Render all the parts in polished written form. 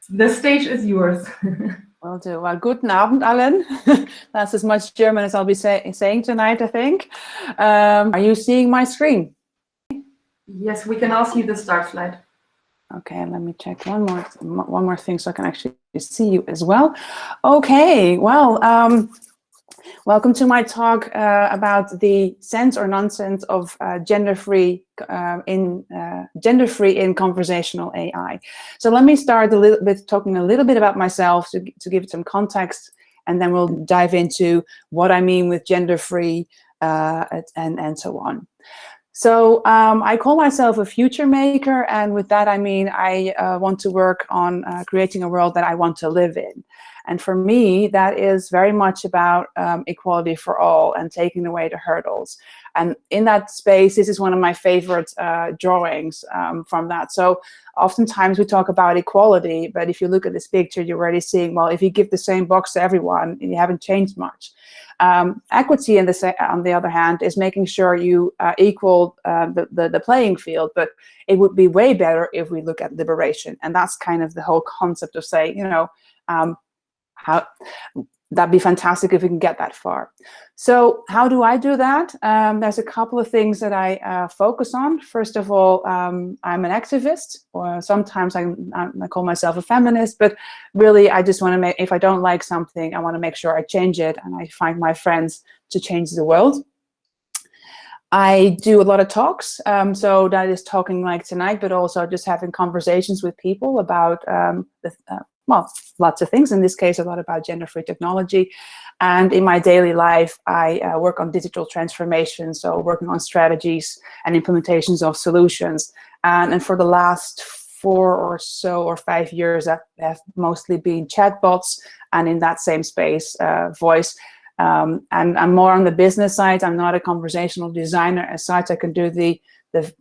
The stage is yours. Will do. Well, guten Abend allen. That's as much German as I'll be saying tonight, I think. Are you seeing my screen? Yes, we can all see the start slide. Okay, let me check one more thing so I can actually see you as well. Okay, well, welcome to my talk about the sense or nonsense of gender-free in conversational AI. So let me start a little bit talking a little bit about myself to give it some context, and then we'll dive into what I mean with gender-free and so on. So I call myself a future maker, and with that I mean I want to work on creating a world that I want to live in. And for me, that is very much about equality for all and taking away the hurdles. And in that space, this is one of my favorite drawings from that. So oftentimes we talk about equality, but if you look at this picture, you're already seeing, well, if you give the same box to everyone, you haven't changed much. Equity, on the other hand, is making sure you equal the playing field, but it would be way better if we look at liberation. And that's kind of the whole concept of saying, you know, that'd be fantastic if we can get that far. So how do I do that? There's a couple of things that I focus on. First of all, I'm an activist, or sometimes I call myself a feminist, but really I just want to make, if I don't like something, I want to make sure I change it, and I find my friends to change the world. I do a lot of talks, so that is talking like tonight, but also just having conversations with people about well, lots of things. In this case, a lot about gender-free technology. And in my daily life, I work on digital transformation, so working on strategies and implementations of solutions. And for the last 4 or 5 years, I've mostly been chatbots, and in that same space, voice. And I'm more on the business side. I'm not a conversational designer as such. I can do the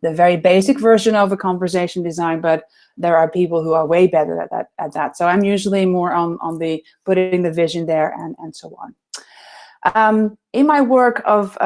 very basic version of a conversation design, but there are people who are way better at that. So I'm usually more on the putting the vision there and so on. In my work of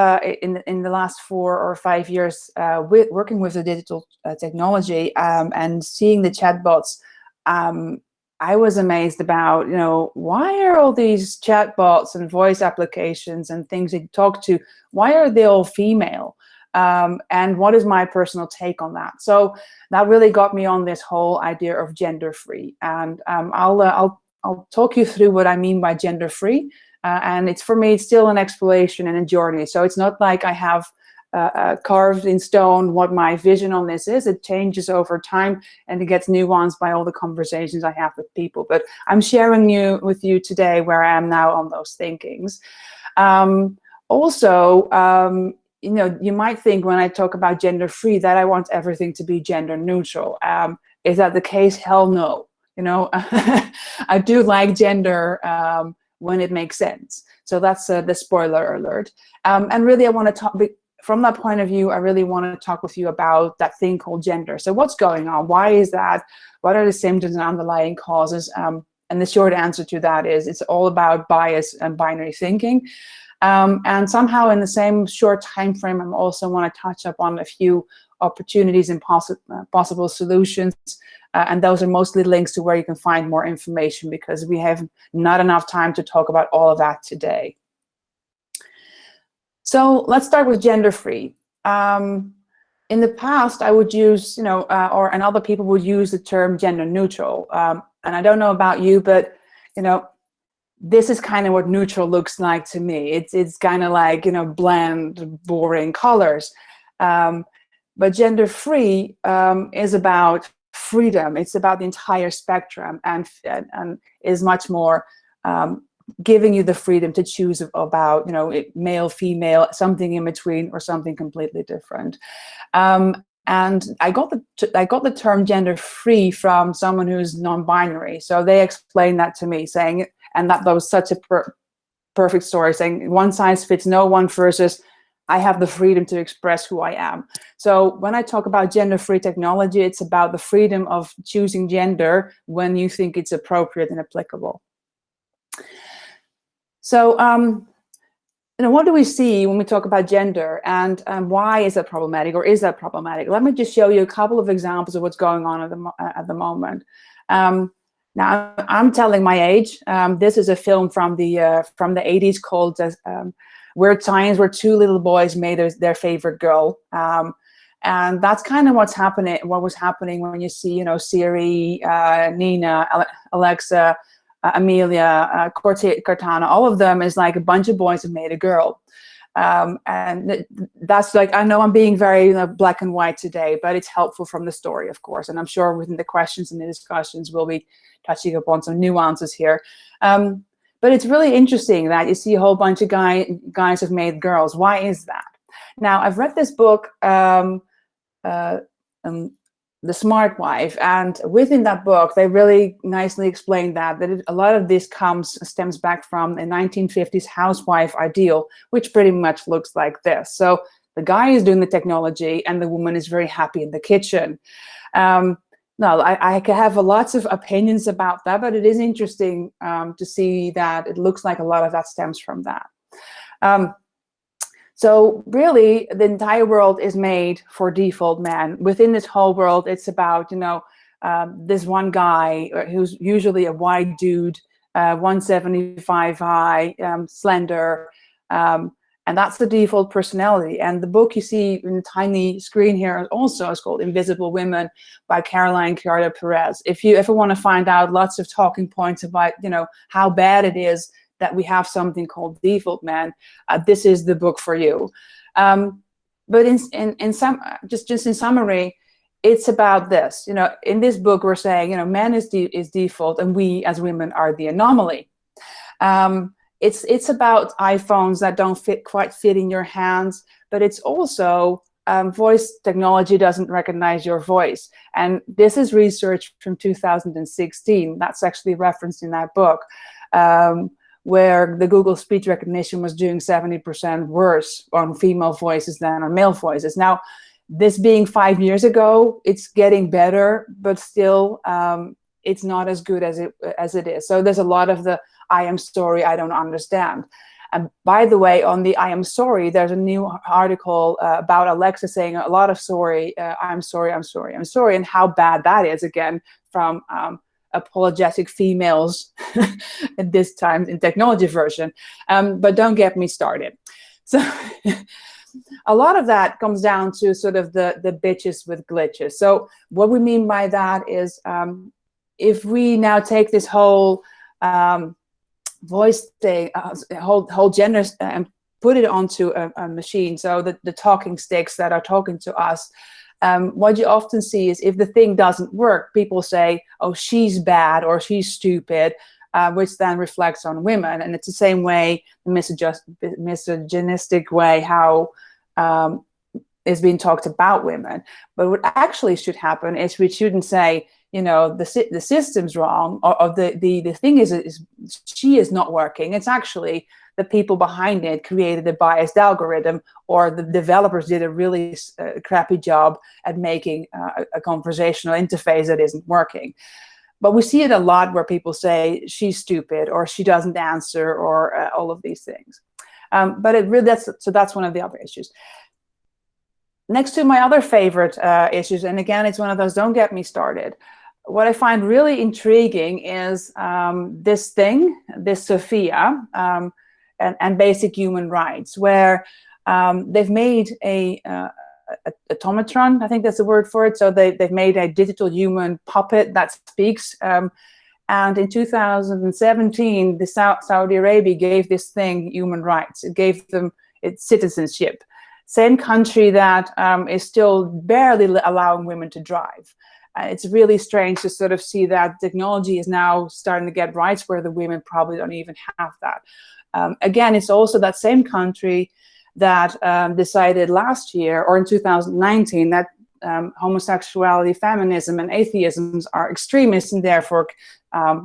in the last 4 or 5 years working with the digital technology and seeing the chatbots, I was amazed about, you know, why are all these chatbots and voice applications and things that you talk to, why are they all female? And what is my personal take on that? So that really got me on this whole idea of gender-free. And I'll talk you through what I mean by gender-free. And it's, for me, it's still an exploration and a journey. So it's not like I have carved in stone what my vision on this is. It changes over time, and it gets nuanced by all the conversations I have with people. But I'm sharing with you today where I am now on those thinkings. You know, you might think when I talk about gender-free that I want everything to be gender neutral. Is that the case? Hell no. You know, I do like gender when it makes sense. So that's the spoiler alert. And really, I want to talk, from that point of view, I really want to talk with you about that thing called gender. So what's going on? Why is that? What are the symptoms and underlying causes? And the short answer to that is it's all about bias and binary thinking. And somehow in the same short time frame, I also want to touch upon a few opportunities and possible solutions. And those are mostly links to where you can find more information, because we have not enough time to talk about all of that today. So let's start with gender-free. In the past, I would use, you know, and other people would use the term gender-neutral. And I don't know about you, but, you know, this is kind of what neutral looks like to me. It's kind of like, you know, bland, boring colors. But gender-free is about freedom. It's about the entire spectrum, and is much more giving you the freedom to choose about, you know, male, female, something in between, or something completely different. And I got the term gender-free from someone who's non-binary. So they explained that to me, saying, and that was such a perfect story, saying one size fits no one versus I have the freedom to express who I am. So when I talk about gender-free technology, it's about the freedom of choosing gender when you think it's appropriate and applicable. So, you know, what do we see when we talk about gender, and why is that problematic, or is that problematic? Let me just show you a couple of examples of what's going on at the moment. Now, I'm telling my age. This is a film from the 80s called Weird Science, where two little boys made their favorite girl. And that's kind of what was happening when you see, you know, Siri, Nina, Alexa, Amelia, Cortana, all of them is like a bunch of boys have made a girl. And that's like, I know I'm being very black and white today, but it's helpful from the story, of course. And I'm sure within the questions and the discussions, we'll be touching upon some nuances here. But it's really interesting that you see a whole bunch of guys have made girls. Why is that? Now, I've read this book, The Smart Wife, and within that book they really nicely explain that a lot of this stems back from a 1950s housewife ideal, which pretty much looks like this. So the guy is doing the technology and the woman is very happy in the kitchen. Now, I have lots of opinions about that, but it is interesting to see that it looks like a lot of that stems from that. So really, the entire world is made for default men. Within this whole world, it's about, you know, this one guy who's usually a white dude, 175 high, slender, and that's the default personality. And the book you see in the tiny screen here also is called Invisible Women by Caroline Criado Perez. If you ever want to find out lots of talking points about, you know, how bad it is that we have something called default men, this is the book for you. But just in summary, it's about this. You know, in this book, we're saying, you know, man is default, and we as women are the anomaly. It's about iPhones that don't quite fit in your hands, but it's also voice technology doesn't recognize your voice. And this is research from 2016. That's actually referenced in that book. Where the Google speech recognition was doing 70% worse on female voices than on male voices. Now, this being 5 years ago, it's getting better, but still it's not as good as it is. So there's a lot of the I am sorry, I don't understand. And by the way, on the I am sorry, there's a new article about Alexa saying a lot of sorry, I'm sorry, I'm sorry, I'm sorry, and how bad that is, again, from apologetic females at this time in technology version. But don't get me started. So a lot of that comes down to sort of the bitches with glitches. So what we mean by that is if we now take this whole voice thing, whole gender, and put it onto a machine, so the talking sticks that are talking to us, what you often see is if the thing doesn't work, people say, oh, she's bad or she's stupid, which then reflects on women. And it's the same way, the misogynistic way how is being talked about women. But what actually should happen is we shouldn't say, you know, the system's wrong, or the thing is she is not working. It's actually the people behind it created a biased algorithm, or the developers did a really crappy job at making a conversational interface that isn't working. But we see it a lot where people say she's stupid or she doesn't answer, or all of these things. But it really, that's one of the other issues. Next to my other favorite issues, and again, it's one of those, don't get me started. What I find really intriguing is this Sophia, and basic human rights, where they've made a automatron, I think that's the word for it. So they've made a digital human puppet that speaks. And in 2017, Saudi Arabia gave this thing human rights. It gave them its citizenship. Same country that is still barely allowing women to drive. It's really strange to sort of see that technology is now starting to get rights where the women probably don't even have that. Again, it's also that same country that decided last year, or in 2019, that homosexuality, feminism, and atheism are extremists, and therefore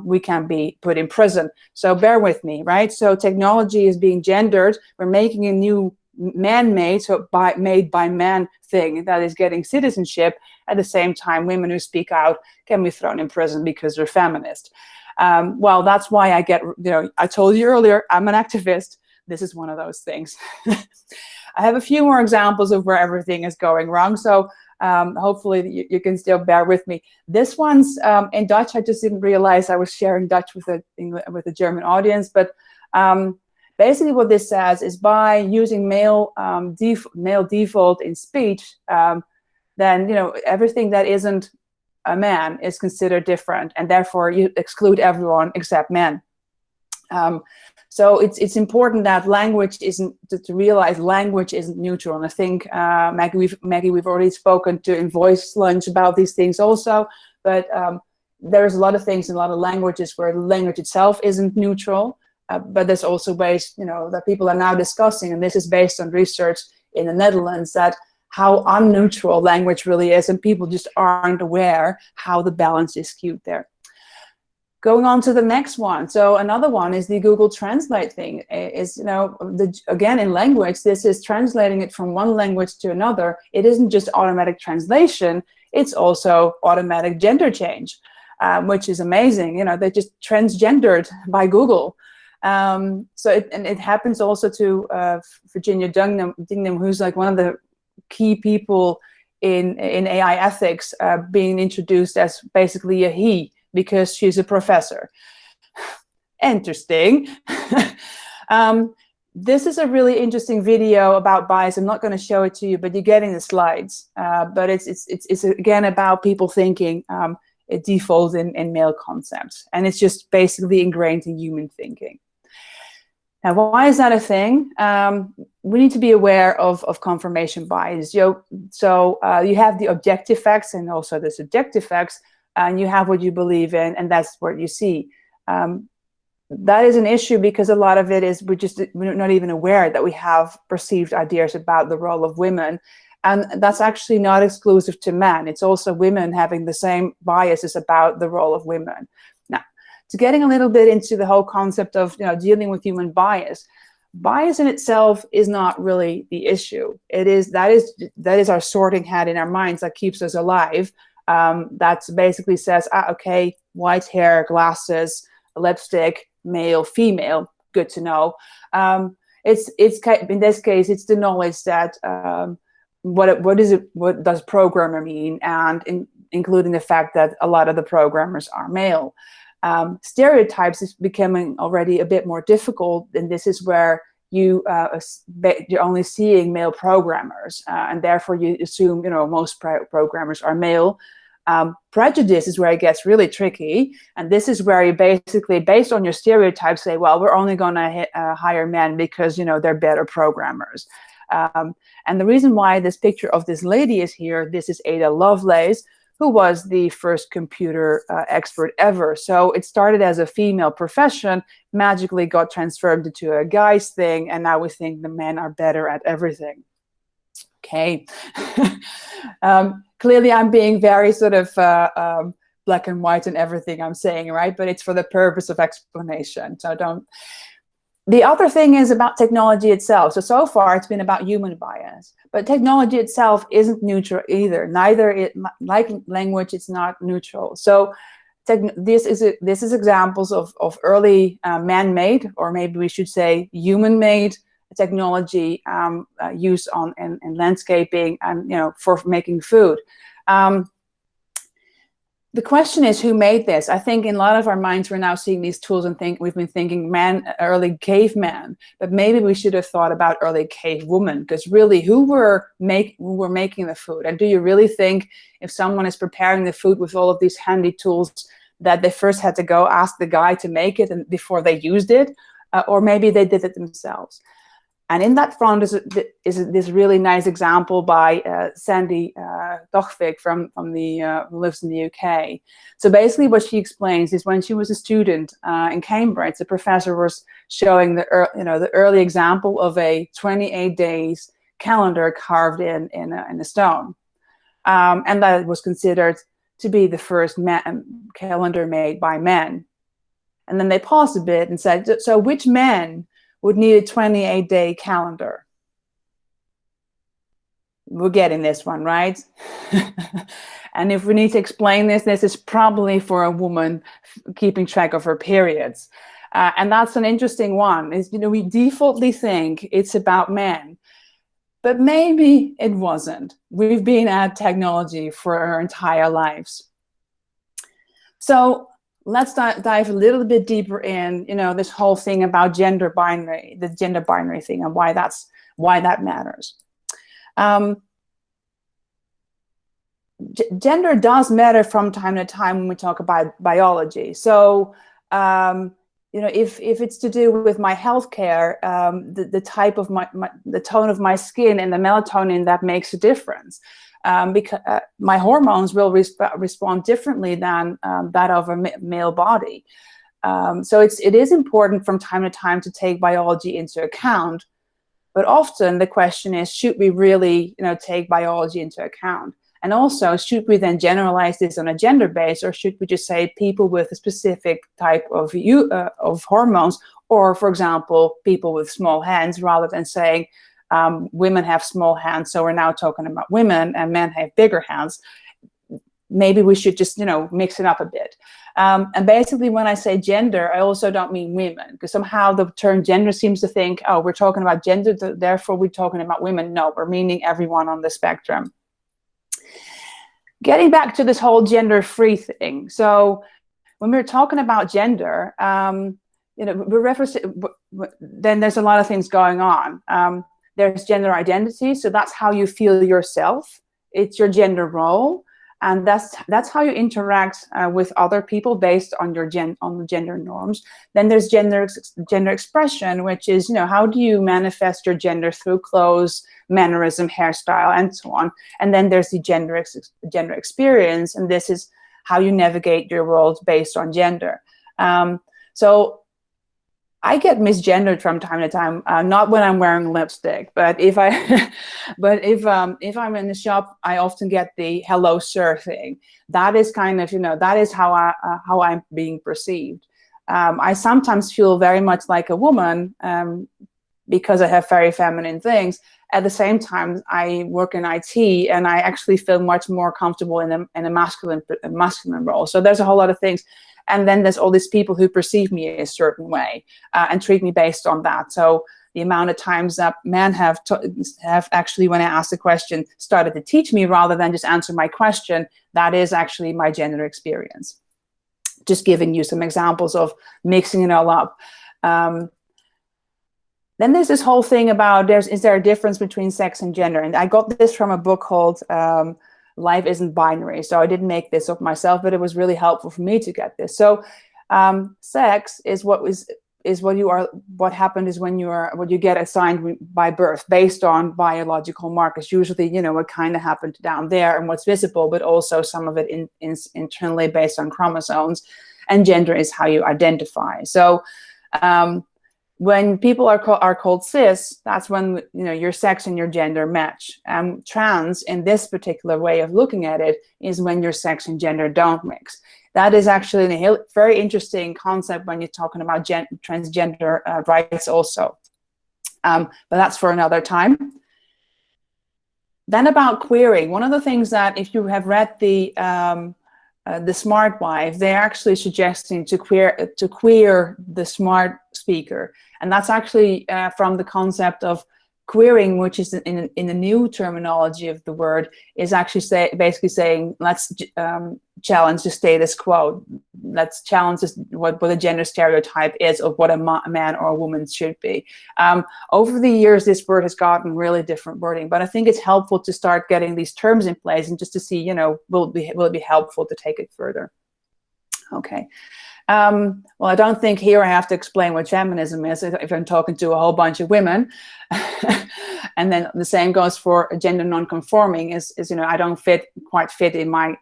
we can be put in prison. So bear with me, right? So technology is being gendered. We're making a new man-made, so made by men thing that is getting citizenship. At the same time, women who speak out can be thrown in prison because they're feminist. Well, that's why I get, I told you earlier, I'm an activist. This is one of those things. I have a few more examples of where everything is going wrong. So Hopefully you can still bear with me. This one's in Dutch. I just didn't realize I was sharing Dutch with a German audience. But basically what this says is by using male default in speech, then everything that isn't a man is considered different, and therefore you exclude everyone except men. So it's important that language isn't, to realize language isn't neutral. And I think, Maggie, we've already spoken to in Voice Lunch about these things also, but there's a lot of things in a lot of languages where the language itself isn't neutral, but there's also ways, that people are now discussing, and this is based on research in the Netherlands, that how unneutral language really is, and people just aren't aware how the balance is skewed there. Going on to the next one. So another one is the Google Translate thing. Is, again, in language, this is translating it from one language to another. It isn't just automatic translation, it's also automatic gender change, which is amazing. They're just transgendered by Google. So it happens also to Virginia Dingham, who's like one of the key people in AI ethics, being introduced as basically a he, because she's a professor. Interesting. This is a really interesting video about bias. I'm not going to show it to you, but you're getting the slides. But it's again about people thinking it defaults in male concepts, and it's just basically ingrained in human thinking. Now, why is that a thing? We need to be aware of confirmation bias. So you have the objective facts and also the subjective facts, and you have what you believe in, and that's what you see. That is an issue because a lot of it is we're not even aware that we have perceived ideas about the role of women, and that's actually not exclusive to men. It's also women having the same biases about the role of women. Now, to getting a little bit into the whole concept of dealing with human bias. Bias in itself is not really the issue. That is our sorting hat in our minds that keeps us alive. That basically says, okay, white hair, glasses, lipstick, male, female, good to know. It's in this case, it's the knowledge that what does programmer mean, and including the fact that a lot of the programmers are male. Stereotypes is becoming already a bit more difficult, and this is where you're only seeing male programmers, and therefore you assume most programmers are male. Prejudice is where it gets really tricky, and this is where you basically, based on your stereotypes, say, well, we're only going to hire men because they're better programmers. And the reason why this picture of this lady is here, this is Ada Lovelace, who was the first computer expert ever. So it started as a female profession, magically got transformed into a guy's thing, and now we think the men are better at everything. Okay. Clearly I'm being very sort of black and white in everything I'm saying, right? But it's for the purpose of explanation, so don't. The other thing is about technology itself. So far it's been about human bias, but technology itself isn't neutral either. Like language, it's not neutral. So this is examples of early man-made, or maybe we should say human-made technology used in landscaping and for making food. The question is, who made this? I think in a lot of our minds, we're now seeing these tools and we've been thinking early caveman, but maybe we should have thought about early cave woman, because really, who were making the food? And do you really think if someone is preparing the food with all of these handy tools that they first had to go ask the guy to make it and before they used it? Or maybe they did it themselves. And in that front is this really nice example by Sandy Dochvik who lives in the UK. So basically what she explains is when she was a student in Cambridge, the professor was showing the early example of a 28 days calendar carved in a stone. And that was considered to be the first calendar made by men. And then they paused a bit and said, so which men would need a 28-day calendar? We're getting this one, right? And if we need to explain this is probably for a woman keeping track of her periods. And that's an interesting one, is we defaultly think it's about men. but maybe it wasn't. We've been at technology for our entire lives. So let's dive a little bit deeper in, this whole thing about the gender binary thing, and why that matters. Gender does matter from time to time when we talk about biology. So, if it's to do with my healthcare, the type of the tone of my skin and the melatonin, that makes a difference. Because my hormones will respond differently than that of a male body. So it is important from time to time to take biology into account. But often the question is, should we really take biology into account? And also, should we then generalize this on a gender base, or should we just say people with a specific type of hormones, or, for example, people with small hands, rather than saying women have small hands, so we're now talking about women, and men have bigger hands. Maybe we should just, mix it up a bit. And basically, when I say gender, I also don't mean women, because somehow the term gender seems to think, oh, we're talking about gender, therefore we're talking about women. No, we're meaning everyone on the spectrum. Getting back to this whole gender-free thing. So when we're talking about gender, then there's a lot of things going on. There's gender identity, so that's how you feel yourself. It's your gender role, and that's how you interact with other people based on your gender norms. Then there's gender expression, which is how do you manifest your gender through clothes, mannerism, hairstyle, and so on. And then there's the gender experience, and this is how you navigate your world based on gender. So I get misgendered from time to time, not when I'm wearing lipstick, but if I'm in the shop, I often get the "hello, sir" thing. That is kind of, that is how I'm being perceived. I sometimes feel very much like a woman because I have very feminine things. At the same time, I work in IT, and I actually feel much more comfortable in a masculine role. So there's a whole lot of things. And then there's all these people who perceive me a certain way and treat me based on that. So the amount of times that men have actually, when I ask the question, started to teach me rather than just answer my question, that is actually my gender experience. Just giving you some examples of mixing it all up. Then there's this whole thing about, is there a difference between sex and gender? And I got this from a book called Life Isn't Binary. So I didn't make this up myself, but it was really helpful for me to get this. So sex is what happened is when what you get assigned by birth based on biological markers. Usually, what kind of happened down there and what's visible, but also some of it internally based on chromosomes. And gender is how you identify. So when people are called cis, that's when your sex and your gender match. Trans, in this particular way of looking at it, is when your sex and gender don't mix. That is actually a very interesting concept when you're talking about transgender rights also. But that's for another time. Then about queering, one of the things that, if you have read the Smart WiV, they're actually suggesting to queer the smart speaker. And that's actually from the concept of queering, which is in the new terminology of the word, is actually basically saying, let's challenge the status quo. Let's challenge what a gender stereotype is of what a man or a woman should be. Over the years, this word has gotten really different wording, but I think it's helpful to start getting these terms in place and just to see, will it be helpful to take it further? Okay. Well, I don't think here I have to explain what feminism is if I'm talking to a whole bunch of women. And then the same goes for gender non-conforming is I don't quite fit in my,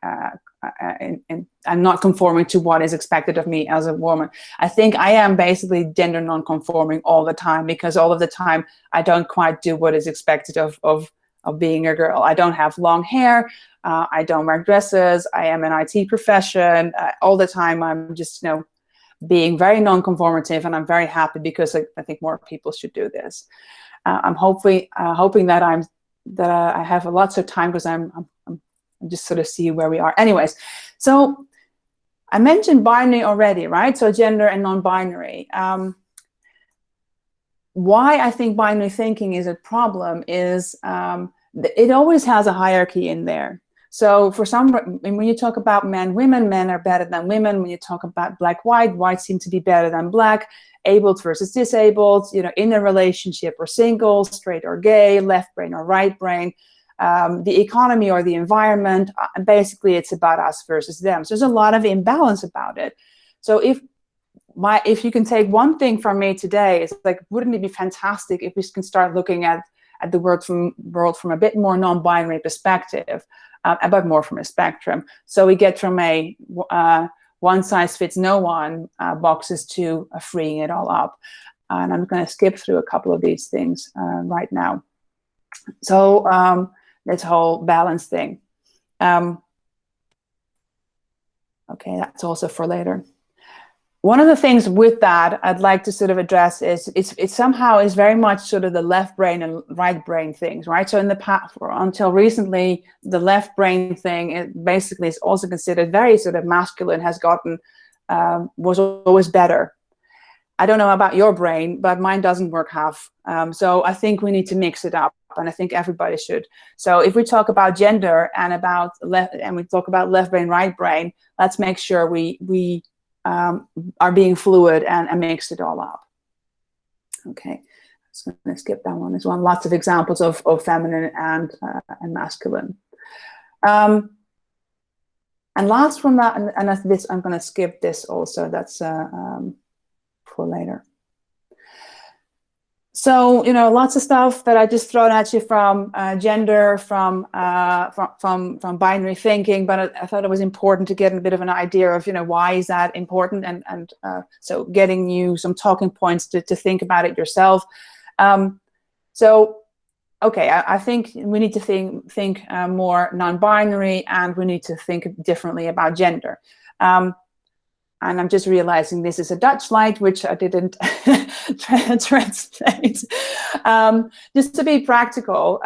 I'm not conforming to what is expected of me as a woman. I think I am basically gender non-conforming all the time, because all of the time I don't quite do what is expected of being a girl. I don't have long hair. I don't wear dresses. I am an IT profession. All the time I'm just, being very non-conformative, and I'm very happy because I think more people should do this. I'm hoping that I have lots of time, because I'm just sort of see where we are. Anyways, so I mentioned binary already, right? So gender and non-binary. why I think binary thinking is a problem is it always has a hierarchy in there. So for some, when you talk about men, women, men are better than women. When you talk about black, white seem to be better than black. Abled versus disabled, you know, in a relationship or single, straight or gay, left brain or right brain, the economy or the environment. Basically, it's about us versus them. So there's a lot of imbalance about it. So if you can take one thing from me today, it's like, wouldn't it be fantastic if we can start looking at the world from a bit more non-binary perspective, but more from a spectrum. So we get from a one size fits no one boxes to freeing it all up. And I'm going to skip through a couple of these things right now. So this whole balance thing. Okay, that's also for later. One of the things with that I'd like to sort of address is it somehow is very much sort of the left brain and right brain things, right? So in the past, until recently, the left brain thing, it basically is also considered very sort of masculine, has gotten, was always better. I don't know about your brain, but mine doesn't work half. So I think we need to mix it up, and I think everybody should. So if we talk about gender and we talk about left brain, right brain, let's make sure we are being fluid and mix it all up. Okay, so I'm going to skip that one. There's lots of examples of feminine and masculine. And last from that, and this, I'm going to skip this also. That's for later. So, you know, lots of stuff that I just thrown at you from gender, from binary thinking, but I thought it was important to get a bit of an idea of, you know, why is that important, and so getting you some talking points to think about it yourself. So, okay, I think we need to think more non-binary, and we need to think differently about gender. And I'm just realizing this is a Dutch slide, which I didn't translate. Just to be practical,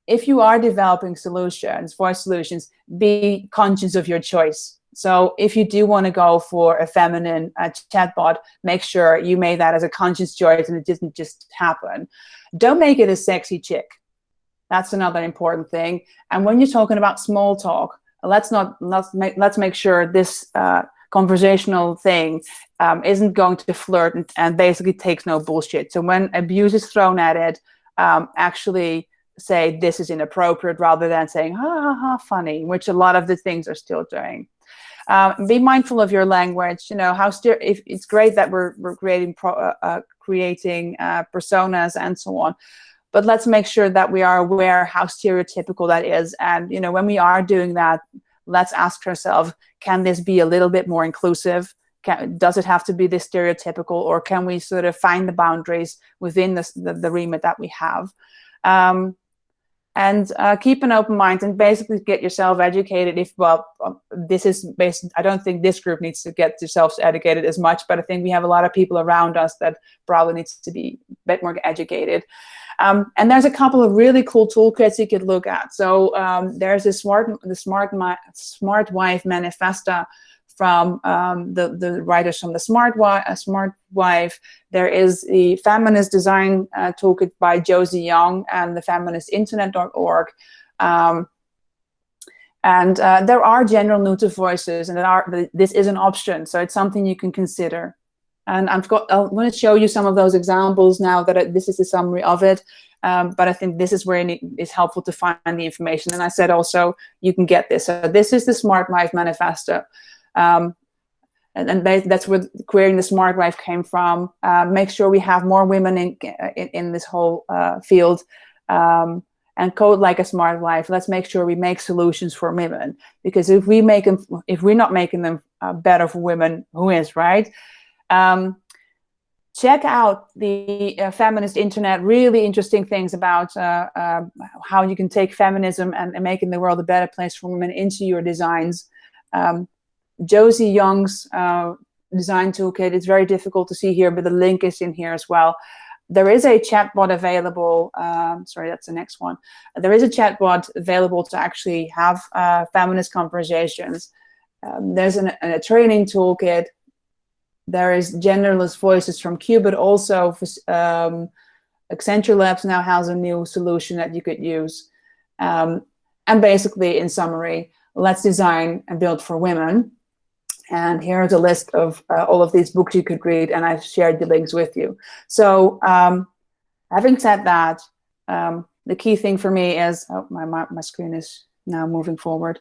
if you are developing solutions, voice solutions, be conscious of your choice. So if you do want to go for a feminine chatbot, make sure you made that as a conscious choice and it didn't just happen. Don't make it a sexy chick. That's another important thing. And when you're talking about small talk, let's make sure this conversational thing isn't going to flirt and basically takes no bullshit. So when abuse is thrown at it, actually say this is inappropriate rather than saying ha ha ha funny, which a lot of the things are still doing. Be mindful of your language. You know, if it's great that we're creating personas and so on, but let's make sure that we are aware how stereotypical that is. And you know, when we are doing that, let's ask ourselves, can this be a little bit more inclusive? Does it have to be this stereotypical, or can we sort of find the boundaries within the remit that we have? And keep an open mind and basically get yourself educated. This is based, I don't think this group needs to get yourself educated as much, but I think we have a lot of people around us that probably needs to be a bit more educated. And there's a couple of really cool toolkits you could look at. So there's the Smart WiV MANIFESTA from the writers from the Smart WiV. There is the Feminist Design Toolkit by Josie Young and the feministinternet.org. And there are general neuter voices, and this is an option, so it's something you can consider. And I'm going to show you some of those examples now that this is a summary of it. But I think this is where it's helpful to find the information. And I said also, you can get this. So this is the Smart WiV MANIFESTA. And that's where querying the Smart WiV came from. Make sure we have more women in this whole field. And code like a Smart WiV. Let's make sure we make solutions for women. Because if we're not making them better for women, who is, right? Check out the feminist internet, really interesting things about how you can take feminism and making the world a better place for women into your designs. Josie Young's design toolkit is very difficult to see here, but the link is in here as well. There is a chatbot available. Sorry, that's the next one. There is a chatbot available to actually have feminist conversations. There's a training toolkit. there is genderless voices from Q, but also Accenture Labs now has a new solution that you could use. And basically, in summary, let's design and build for women. And here's a list of all of these books you could read, and I've shared the links with you. So having said that, the key thing for me is, oh, my screen is now moving forward.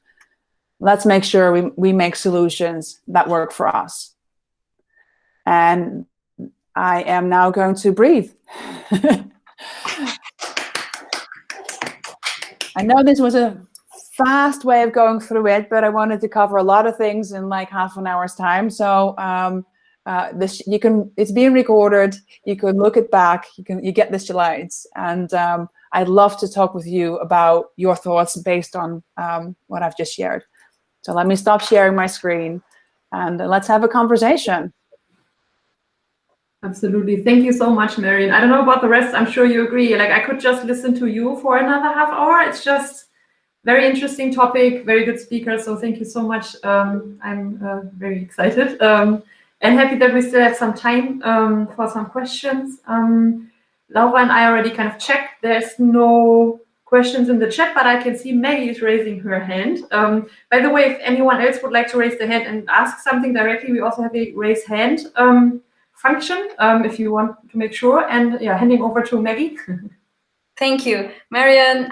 Let's make sure we make solutions that work for us. And I am now going to breathe. I know this was a fast way of going through it, but I wanted to cover a lot of things in like half an hour's time. So it's being recorded. You can look it back. You get the slides, and I'd love to talk with you about your thoughts based on what I've just shared. So let me stop sharing my screen, and let's have a conversation. Absolutely. Thank you so much, Marion. I don't know about the rest. I'm sure you agree. Like, I could just listen to you for another half hour. It's just very interesting topic, very good speaker. So thank you so much. I'm very excited and happy that we still have some time for some questions. Laura and I already kind of checked. There's no questions in the chat, but I can see Maggie is raising her hand. By the way, if anyone else would like to raise their hand and ask something directly, we also have a raise hand function if you want to make sure. And yeah, handing over to Maggie. Thank you, Marion.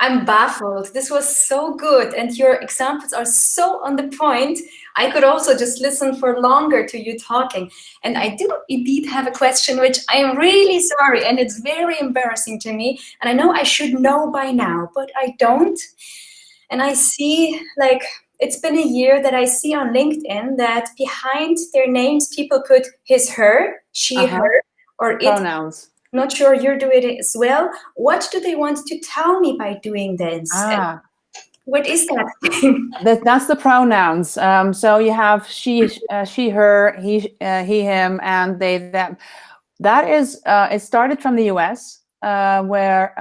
I'm baffled. This was so good, and your examples are so on the point. I could also just listen for longer to you talking. And I do indeed have a question, which I am really sorry, and it's very embarrassing to me. And I know I should know by now, but I don't. And I see, like, it's been a year that I see on LinkedIn that behind their names, people put his, her, she, her, or it. Pronouns. Not sure you're doing it as well. What do they want to tell me by doing this? What is that? That's the pronouns. So you have she, her, he, him, and they, them. That is, it started from the US, where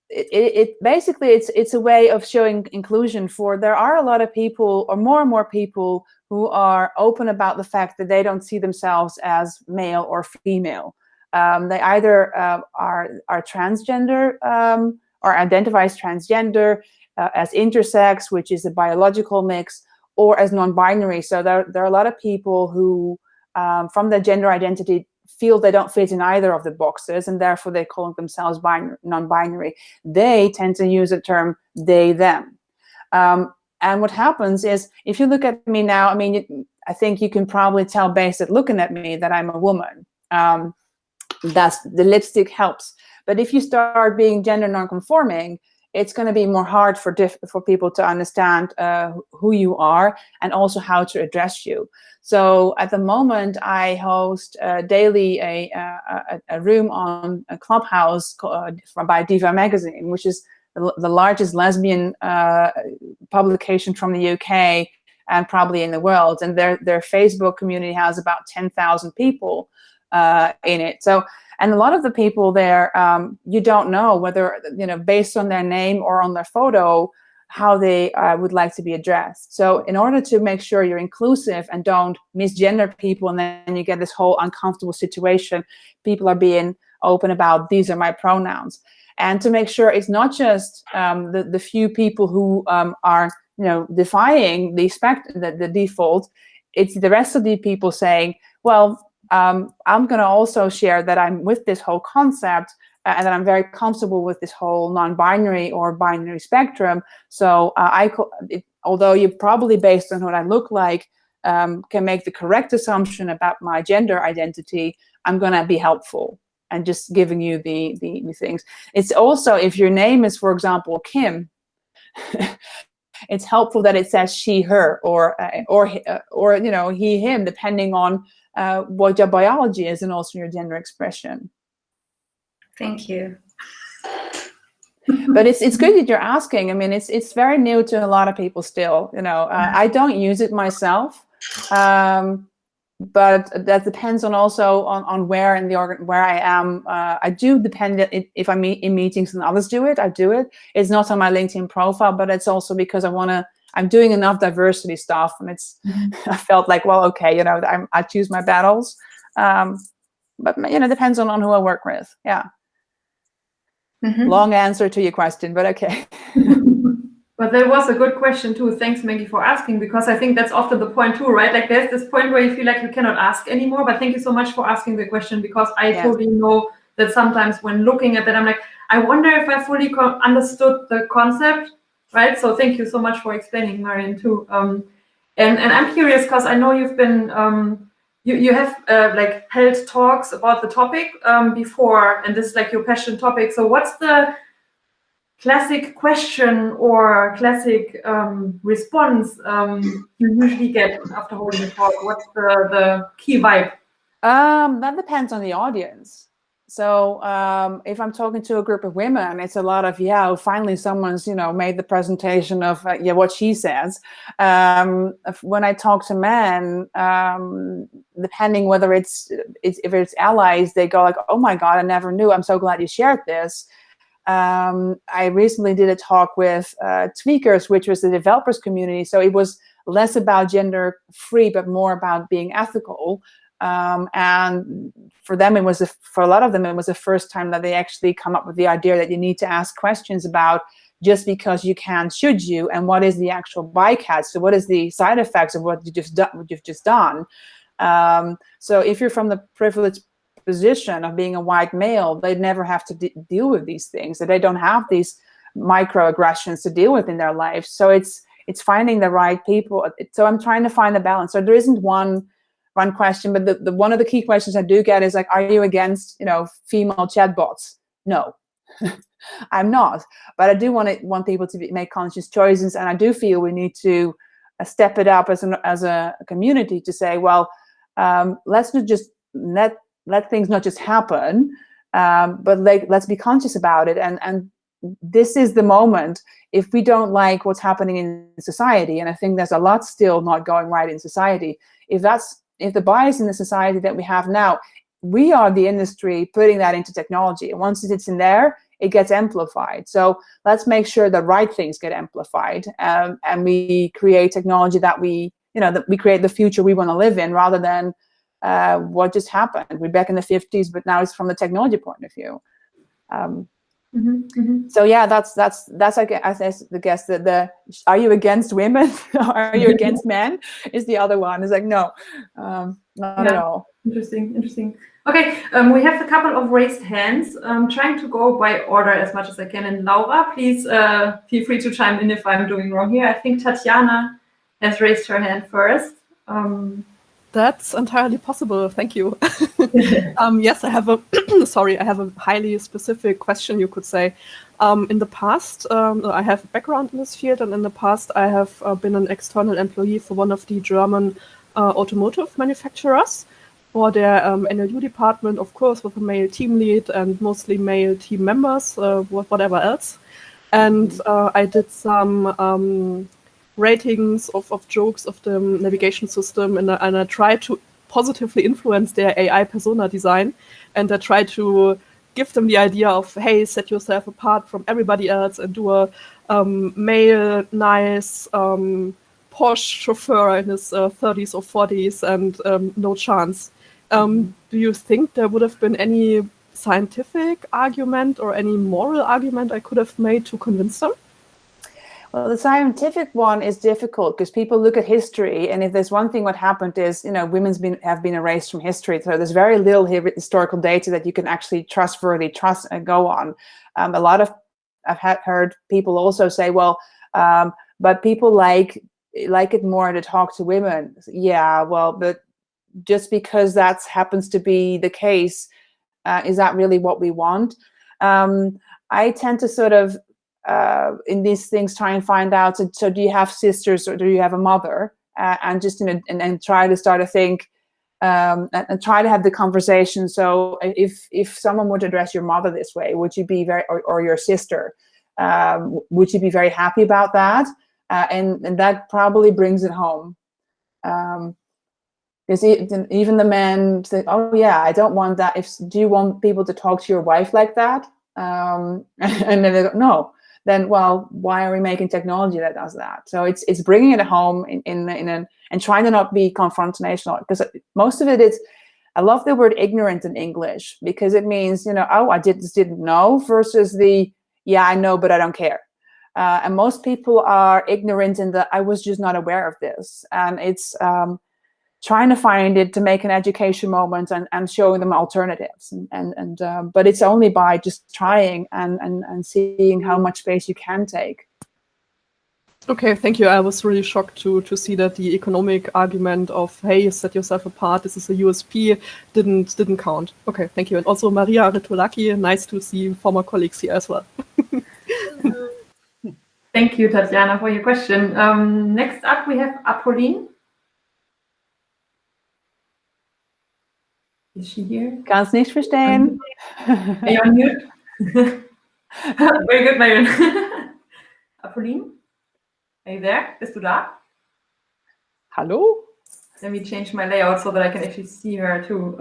it basically it's a way of showing inclusion. There are a lot of people, or more and more people, who are open about the fact that they don't see themselves as male or female. They either are transgender or identify as transgender, as intersex, which is a biological mix, or as non-binary. So there are a lot of people who, from their gender identity, feel they don't fit in either of the boxes, and therefore they call themselves non-binary. They tend to use the term they, them. And what happens is, if you look at me now, I mean, I think you can probably tell based on looking at me that I'm a woman. That's the lipstick helps. But if you start being gender non-conforming, it's going to be more hard for people to understand who you are and also how to address you. So at the moment, I host daily a room on a Clubhouse by Diva Magazine, which is the largest lesbian publication from the UK and probably in the world. And their Facebook community has about 10,000 people in it. So, and a lot of the people there, you don't know whether, based on their name or on their photo, how they would like to be addressed. So in order to make sure you're inclusive and don't misgender people, and then you get this whole uncomfortable situation, people are being open about, these are my pronouns. And to make sure it's not just the few people who are, defying the default, it's the rest of the people saying, well, I'm going to also share that I'm with this whole concept and that I'm very comfortable with this whole non-binary or binary spectrum. So although you probably, based on what I look like, can make the correct assumption about my gender identity, I'm going to be helpful and just giving you the things. It's also, if your name is, for example, Kim, it's helpful that it says she, her, or he, him, depending on what your biology is and also your gender expression. Thank you. But it's good that you're asking. I mean, it's very new to a lot of people still. I don't use it myself, but that depends on also on where in the where I am. I do depend if I'm in meetings and others do it. I do it. It's not on my LinkedIn profile, but it's also because I I'm doing enough diversity stuff, and it's I felt like, well, okay, I choose my battles, but it depends on who I work with. Yeah. Long answer to your question, but okay. But that was a good question too. Thanks, Maggie, for asking, because I think that's often the point too, right? Like there's this point where you feel like you cannot ask anymore, but thank you so much for asking the question, because I totally know that sometimes when looking at that, I'm like, I wonder if I fully understood the concept, right? So thank you so much for explaining, Marion, too. And I'm curious, because I know you've been, you have like held talks about the topic before, and this is like your passion topic. So what's the classic question or classic response you usually get after holding a talk? What's the key vibe? That depends on the audience. So if I'm talking to a group of women, it's a lot of, finally someone's, made the presentation of, what she says. When I talk to men, depending whether if it's allies, they go like, oh my God, I never knew. I'm so glad you shared this. I recently did a talk with Tweakers, which was the developers community. So it was less about gender free, but more about being ethical. And for them, for a lot of them, it was the first time that they actually come up with the idea that you need to ask questions about just because you can, should you, and what is the actual bycatch? So what is the side effects of what you've just done? So if you're from the privileged position of being a white male, they never have to deal with these things. So they don't have these microaggressions to deal with in their life. So it's finding the right people. So I'm trying to find a balance. So there isn't one question, but the one of the key questions I do get is like, are you against female chatbots? No. I'm not, but I do want people to make conscious choices, and I do feel we need to step it up as a community to say, well, let's not just let things not just happen, but let's be conscious about it. And this is the moment. If we don't like what's happening in society, and I think there's a lot still not going right in society, if the bias in the society that we have now, we are the industry putting that into technology. And once it's in there, it gets amplified. So let's make sure the right things get amplified, and we create technology that we create the future we want to live in, rather than what just happened. We're back in the 50s, but now it's from the technology point of view. So yeah, that's I guess the are you against women? Are you against men? Is the other one. It's like, no, not at all. Interesting. Okay, we have a couple of raised hands. I'm trying to go by order as much as I can. And Laura, please feel free to chime in if I'm doing wrong here. I think Tatjana has raised her hand first. That's entirely possible. Thank you. Yes, I have a I have a highly specific question, you could say. In the past, I have a background in this field, and in the past I have been an external employee for one of the German automotive manufacturers for their NLU department, of course, with a male team lead and mostly male team members, whatever else. And I did some ratings of jokes of the navigation system, and I tried to positively influence their AI persona design, and I tried to give them the idea of, hey, set yourself apart from everybody else and do a male, nice, posh chauffeur in his 30s or 40s, and no chance. Do you think there would have been any scientific argument or any moral argument I could have made to convince them? Well, the scientific one is difficult because people look at history, and if there's one thing what happened is, women's have been erased from history. So there's very little historical data that you can actually trustworthy go on. I've heard people also say, well, but people like it more to talk to women. Yeah, well, but just because that happens to be the case, is that really what we want? I tend to sort of, in these things, try and find out, so do you have sisters or do you have a mother? And just and try to start to think, and try to have the conversation. So if someone would address your mother this way, would you be or your sister, would you be very happy about that? And that probably brings it home. Because even the men say, oh yeah, I don't want that. Do you want people to talk to your wife like that? And then they go, no. then, well, why are we making technology that does that? So it's bringing it home and trying to not be confrontational, because most of it is, I love the word ignorant in English, because it means, oh, I just didn't know, versus the, yeah, I know, but I don't care. And most people are ignorant in that I was just not aware of this. And it's trying to find it, to make an education moment and showing them alternatives. But it's only by just trying and seeing how much space you can take. Okay, thank you. I was really shocked to see that the economic argument of, hey, set yourself apart, this is a USP, didn't count. Okay, thank you. And also Maria Ritolaki, nice to see former colleagues here as well. Thank you, Tatjana, for your question. Next up, we have Apolline. Is she here? Kann's nicht verstehen. Are you on mute? Very good, Marion. Apolline, are you there? Bist du da? Hallo? Let me change my layout so that I can actually see her too.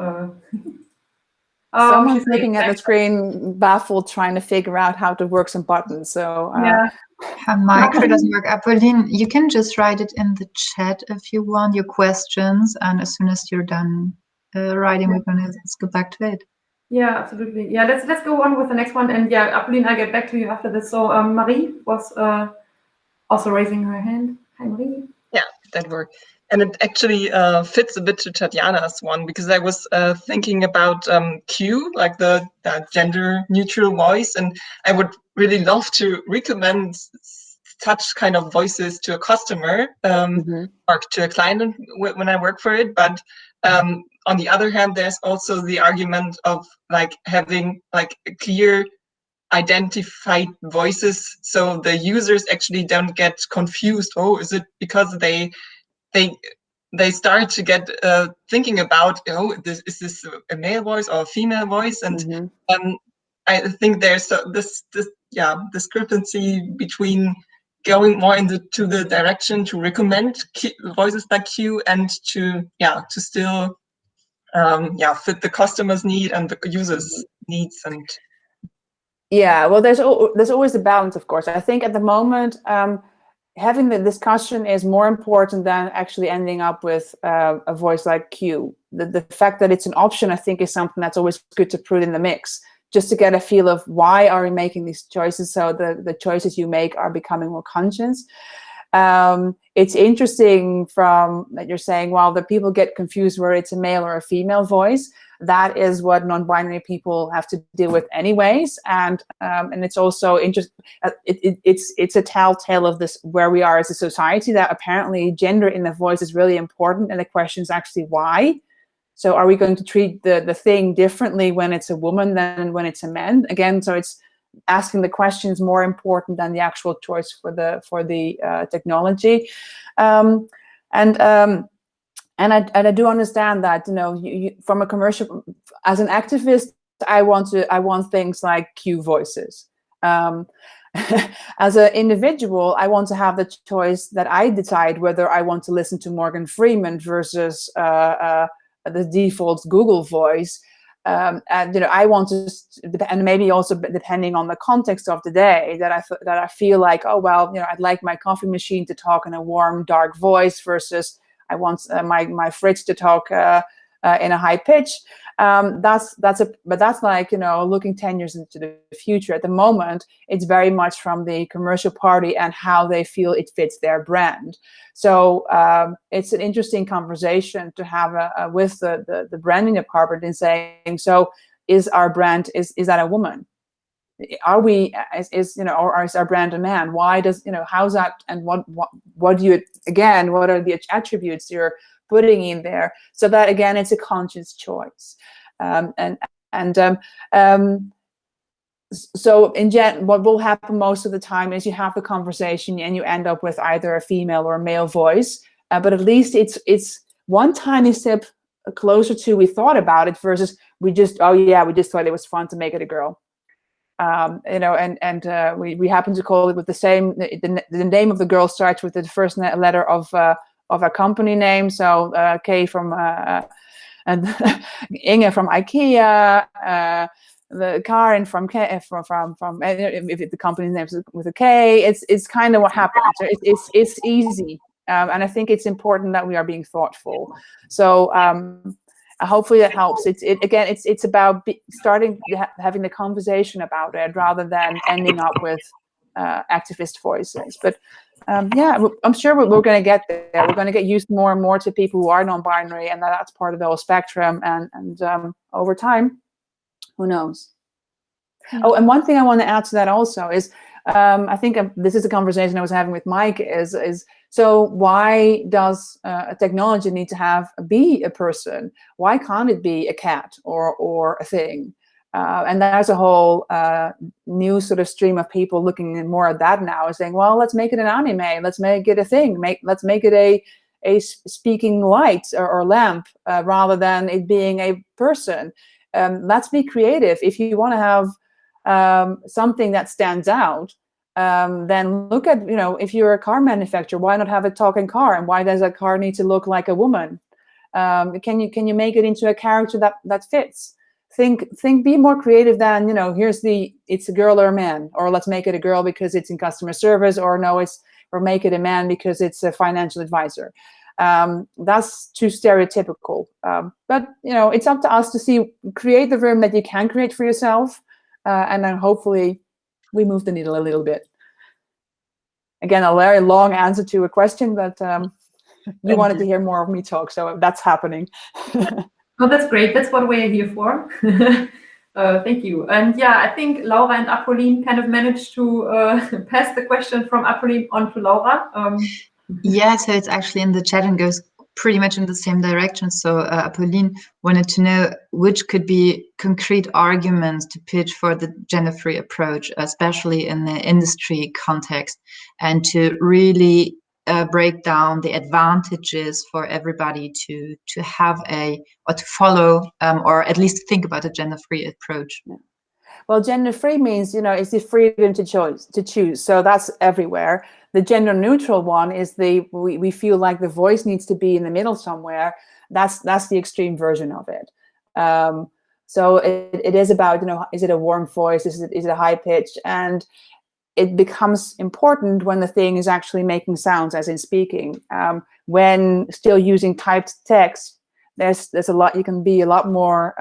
Someone's looking at the screen, baffled, trying to figure out how to work some buttons. So yeah. Her micro doesn't work. Apolline, you can just write it in the chat if you want, your questions, and as soon as you're done writing, we're gonna let's go back to it. Yeah, absolutely. Yeah, let's go on with the next one. And yeah, Apolline, I'll get back to you after this. So Marie was also raising her hand. Hi, Marie. Yeah, that worked. And it actually fits a bit to Tatjana's one, because I was thinking about Q, like the gender-neutral voice, and I would really love to recommend such kind of voices to a customer or to a client when I work for it. But on the other hand, there's also the argument of like having like clear identified voices, so the users actually don't get confused. Oh, is it because they start to get thinking about, oh, is this a male voice or a female voice? And I think there's this discrepancy between going more into the direction to recommend voices like Q and to still fit the customer's need and the user's needs. And yeah, well, there's always a balance, of course. I think at the moment, having the discussion is more important than actually ending up with a voice like Q. The fact that it's an option, I think, is something that's always good to put in the mix, just to get a feel of why are we making these choices, so the choices you make are becoming more conscious. It's interesting that you're saying, well, the people get confused where it's a male or a female voice. That is what non-binary people have to deal with anyways, and it's also interesting. It's a telltale of this, where we are as a society, that apparently gender in the voice is really important, and the question is actually why. So are we going to treat the thing differently when it's a woman than when it's a man? Again, so it's asking the questions more important than the actual choice for the technology, and I do understand that, you, from a commercial, as an activist, I want things like Q voices. As an individual, I want to have the choice that I decide whether I want to listen to Morgan Freeman versus the default Google voice. And I want to, and maybe also depending on the context of the day, that I feel like, oh well, I'd like my coffee machine to talk in a warm, dark voice versus I want my fridge to talk in a high pitch. But that's like, looking 10 years into the future. At the moment, it's very much from the commercial party and how they feel it fits their brand. So it's an interesting conversation to have with the branding department in saying, so is our brand, is that a woman? Are we, or is our brand a man? Why does, how's that, and what do you, again, what are the attributes you're putting in there, so that again it's a conscious choice. So in what will happen most of the time is you have the conversation and you end up with either a female or a male voice, but at least it's one tiny step closer to we thought about it versus we just thought it was fun to make it a girl. We happen to call it with the same, the name of the girl starts with the first letter of a company name. So K from and Inge from IKEA, the Karen from if the company name is with a K, it's kind of what happens. It's easy, and I think it's important that we are being thoughtful. So hopefully that helps. It's about starting having the conversation about it rather than ending up with activist voices. But yeah, I'm sure we're going to get there. We're going to get used more and more to people who are non-binary, and that's part of the whole spectrum. And over time, who knows? Yeah. Oh, and one thing I want to add to that also is, I think this is a conversation I was having with Mike. Is so why does a technology need to be a person? Why can't it be a cat or a thing? And there's a whole new sort of stream of people looking more at that now, saying, well, let's make it an anime, let's make it a thing, let's make it a speaking light or lamp rather than it being a person. Let's be creative. If you want to have something that stands out, then look at, if you're a car manufacturer, why not have a talking car? And why does that car need to look like a woman? Can you make it into a character that fits? Be more creative than, it's a girl or a man, or let's make it a girl because it's in customer service, or no, or make it a man because it's a financial advisor. That's too stereotypical. But it's up to us to create the room that you can create for yourself, and then hopefully we move the needle a little bit. Again, a very long answer to a question, but you wanted to hear more of me talk, so that's happening. Oh, that's great. That's what we're here for. Thank you. And yeah, I think Laura and Apolline kind of managed to pass the question from Apolline on to Laura. Yeah, so it's actually in the chat and goes pretty much in the same direction. So Apolline wanted to know which could be concrete arguments to pitch for the gender-free approach, especially in the industry context, and to really break down the advantages for everybody to have or to follow or at least think about a gender-free approach. Well, gender-free means, it's the freedom to choose. So that's everywhere. The gender-neutral one is we feel like the voice needs to be in the middle somewhere. That's the extreme version of it. So it is about, is it a warm voice? Is it a high pitch? And it becomes important when the thing is actually making sounds, as in speaking. When still using typed text, there's a lot, you can be a lot more,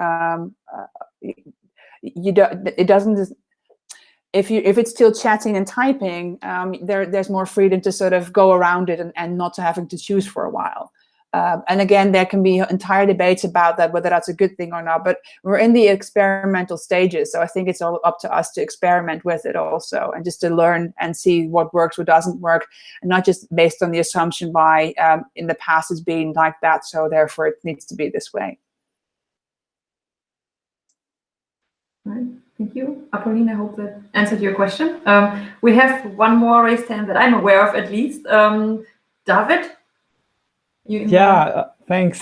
if it's still chatting and typing, there's more freedom to sort of go around it and not having to choose for a while. And again, there can be entire debates about that, whether that's a good thing or not, but we're in the experimental stages. So I think it's all up to us to experiment with it also, and just to learn and see what works, what doesn't work, and not just based on the assumption by in the past it's been like that, so therefore it needs to be this way. All right, thank you. Apolline, I hope that answered your question. We have one more raised hand that I'm aware of, at least. David? Yeah, thanks.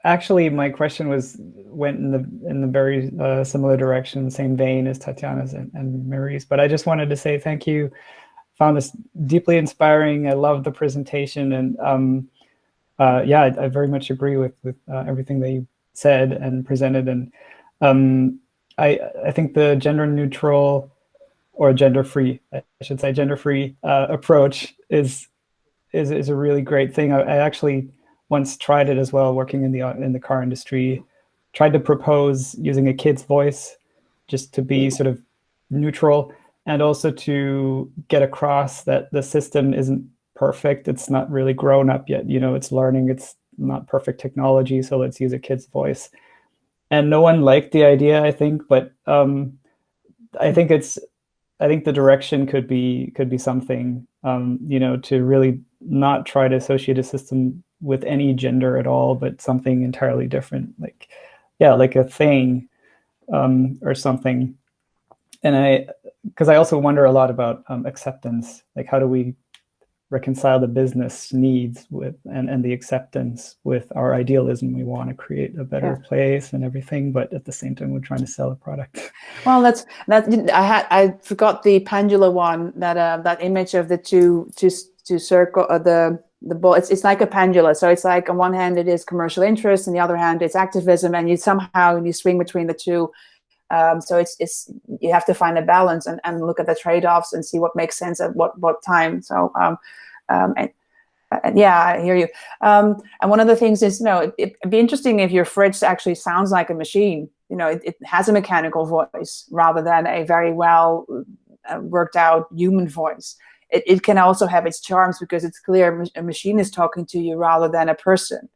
Actually, my question went in the very similar direction, same vein as Tatjana's and Marie's. But I just wanted to say thank you. Found this deeply inspiring. I loved the presentation, and yeah, I very much agree with everything that you said and presented. And I think the gender neutral, or gender free, I should say, gender free approach is a really great thing. I actually once tried it as well, working in the car industry. Tried to propose using a kid's voice, just to be sort of neutral, and also to get across that the system isn't perfect. It's not really grown up yet. It's learning. It's not perfect technology, so let's use a kid's voice. And no one liked the idea, I think, but I think the direction could be something, to really not try to associate a system with any gender at all, but something entirely different, like a thing or something. And because I also wonder a lot about acceptance, like how do we reconcile the business needs with and the acceptance with our idealism? We want to create a better place and everything, but at the same time we're trying to sell a product. Well, I forgot the pendulum one, that image of the two circle, the ball. It's like a pendulum. So it's like on one hand it is commercial interest, and the other hand it's activism, and you swing between the two. So it's you have to find a balance and look at the trade-offs and see what makes sense at what time. So yeah, I hear you. And one of the things is, it'd be interesting if your fridge actually sounds like a machine. It has a mechanical voice rather than a very well worked out human voice. It can also have its charms because it's clear a machine is talking to you rather than a person.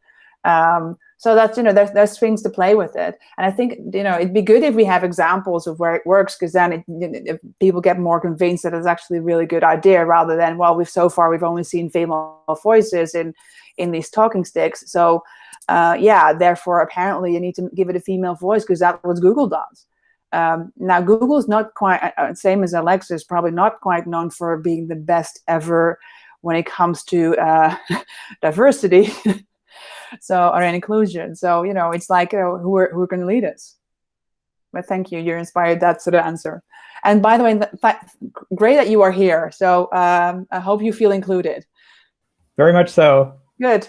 So that's, there's things to play with it. And I think, it'd be good if we have examples of where it works, because then if people get more convinced that it's actually a really good idea, rather than, well, we've only seen female voices in these talking sticks. So yeah, therefore, apparently you need to give it a female voice because that's what Google does. Now, Google's not quite, same as Alexa, is probably not quite known for being the best ever when it comes to diversity. So, or inclusion. So, it's like, who are going to lead us? But thank you. You're inspired. That's the answer. And by the way, great that you are here. So I hope you feel included. Very much so. Good.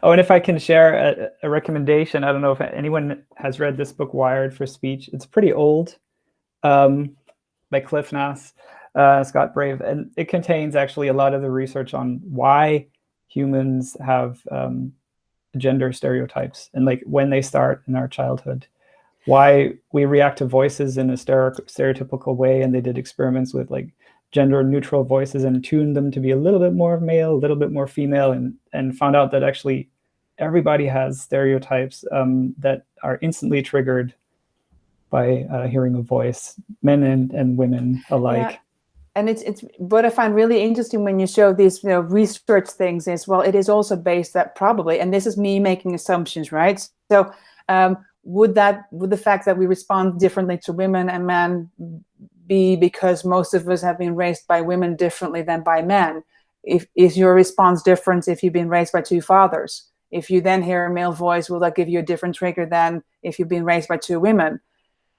Oh, and if I can share a recommendation, I don't know if anyone has read this book, Wired for Speech. It's pretty old, by Cliff Nass, Scott Brave. And it contains actually a lot of the research on why humans have gender stereotypes, and like when they start in our childhood, why we react to voices in a stereotypical way. And they did experiments with like gender neutral voices and tuned them to be a little bit more male, a little bit more female, and found out that actually everybody has stereotypes that are instantly triggered by hearing a voice, men and women alike. Yeah. And it's what I find really interesting when you show these research things is, well, it is also based that probably, and this is me making assumptions, right? So would the fact that we respond differently to women and men be because most of us have been raised by women differently than by men? Is your response different if you've been raised by two fathers? If you then hear a male voice, will that give you a different trigger than if you've been raised by two women?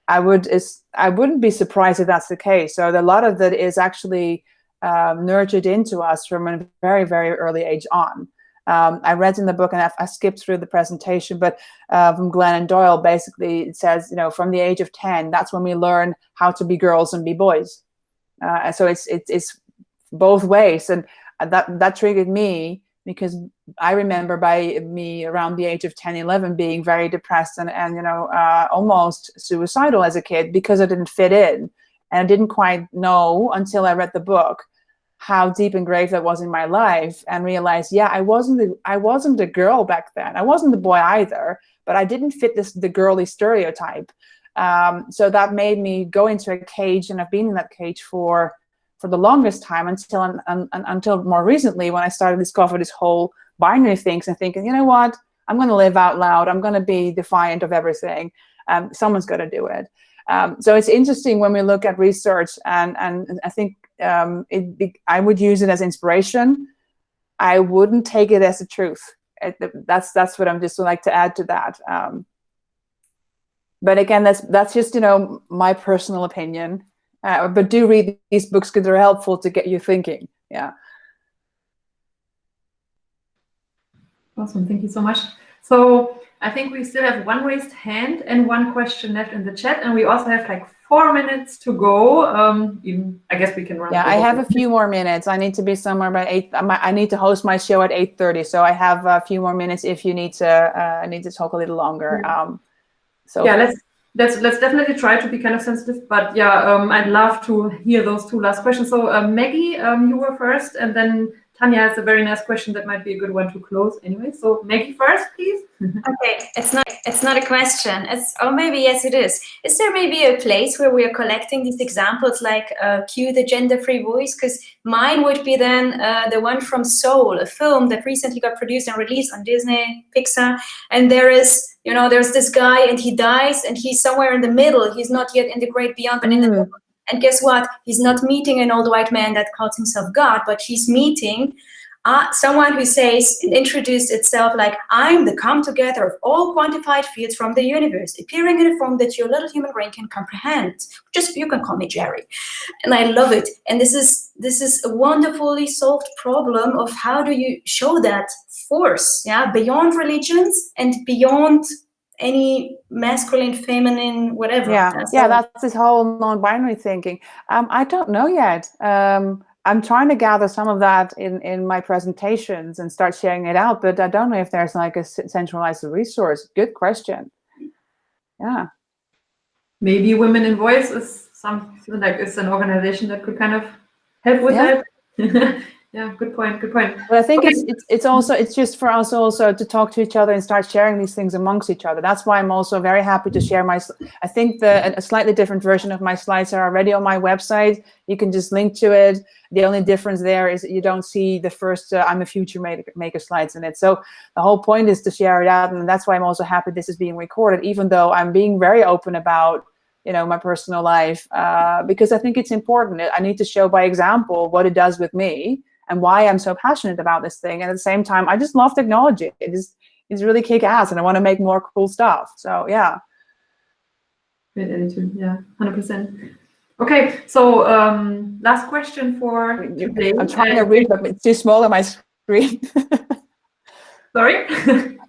I wouldn't be surprised if that's the case. So a lot of that is actually nurtured into us from a very, very early age on. I read in the book, and I skipped through the presentation, but from Glennon Doyle, basically it says, from the age of 10, that's when we learn how to be girls and be boys. So it's both ways, and that triggered me because I remember by me around the age of 10, 11 being very depressed and almost suicidal as a kid because I didn't fit in. And I didn't quite know until I read the book how deep engraved that was in my life, and realized, yeah, I wasn't a girl back then. I wasn't a boy either, but I didn't fit the girly stereotype. So that made me go into a cage, and I've been in that cage for the longest time until more recently, when I started to discover this whole binary things and thinking, you know what, I'm going to live out loud. I'm going to be defiant of everything. Someone's got to do it. So it's interesting when we look at research, and I think I would use it as inspiration. I wouldn't take it as a truth. That's what I'm just like to add to that. But again, that's just my personal opinion. But do read these books because they're helpful to get you thinking. Yeah. Awesome. Thank you so much. So I think we still have one raised hand and one question left in the chat, and we also have like 4 minutes to go. I guess we can run. Yeah, I have a few more minutes. I need to be somewhere by 8. I need to host my show at 8:30, so I have a few more minutes if you need to talk a little longer. So yeah, let's definitely try to be kind of sensitive, but yeah, I'd love to hear those 2 last questions. So Maggie, you were first, and then Tanya has a very nice question that might be a good one to close anyway. So Maggie first, please. Okay, it's not a question. Or maybe yes, it is. Is there maybe a place where we are collecting these examples, like Q, the gender-free voice? Because mine would be then the one from Soul, a film that recently got produced and released on Disney, Pixar, and there's this guy and he dies and he's somewhere in the middle. He's not yet in the great beyond, but in the middle. And guess what? He's not meeting an old white man that calls himself God, but he's meeting someone who says and introduced itself like, I'm the come together of all quantified fields from the universe, appearing in a form that your little human brain can comprehend. Just, you can call me Jerry. And I love it. And this is a wonderfully solved problem of how do you show that force, yeah, beyond religions and beyond any masculine, feminine, whatever. Yeah, that's this whole non-binary thinking. I don't know yet. I'm trying to gather some of that in my presentations and start sharing it out, but I don't know if there's like a centralized resource. Good question. Yeah. Maybe Women in Voice is something like it's an organization that could kind of help with that. Yeah, good point. Good point. But I think it's just for us also to talk to each other and start sharing these things amongst each other. That's why I'm also very happy to share I think a slightly different version of my slides are already on my website. You can just link to it. The only difference there is that you don't see the first I'm a future maker slides in it. So the whole point is to share it out, and that's why I'm also happy this is being recorded, even though I'm being very open about my personal life, because I think it's important. I need to show by example what it does with me and why I'm so passionate about this thing. And at the same time, I just love technology. It's really kick ass, and I want to make more cool stuff. So yeah. Great attitude. Yeah, 100%. Okay, so last question for today. I'm trying to read, but it's too small on my screen. Sorry?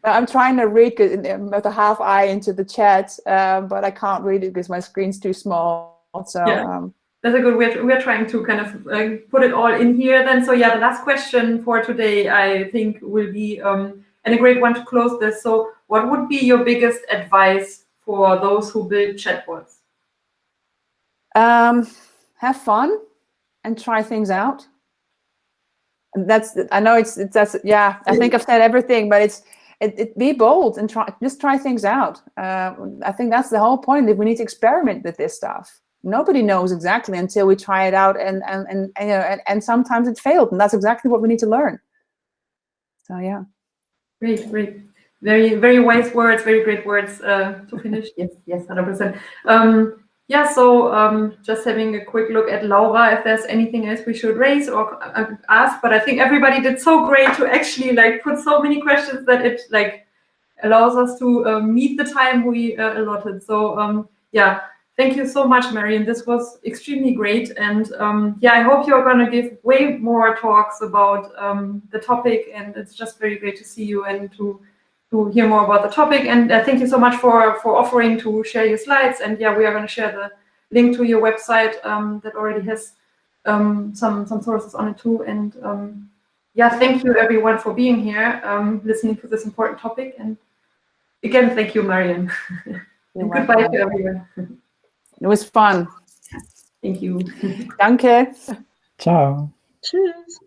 I'm trying to read with a half eye into the chat, but I can't read it because my screen's too small. So. Yeah. That's a good way. We're trying to kind of put it all in here then. So yeah, the last question for today, I think, will be, and a great one to close this. So what would be your biggest advice for those who build chatbots? Have fun and try things out. And I know yeah, I think I've said everything, but be bold and just try things out. I think that's the whole point, that we need to experiment with this stuff. Nobody knows exactly until we try it out, and sometimes it failed, and that's exactly what we need to learn. So yeah. Great. Very, very wise words, very great words to finish. Yes, 100%. Yeah, so just having a quick look at Laura, if there's anything else we should raise or ask, but I think everybody did so great to actually put so many questions that it allows us to meet the time we allotted. So yeah. Thank you so much, Marion. This was extremely great. And yeah, I hope you're going to give way more talks about the topic. And it's just very great to see you and to hear more about the topic. And thank you so much for offering to share your slides. And yeah, we are going to share the link to your website that already has some sources on it too. And yeah, thank you everyone for being here, listening to this important topic. And again, thank you, Marion. And goodbye to everyone. It was fun. Thank you. Danke. Ciao. Tschüss.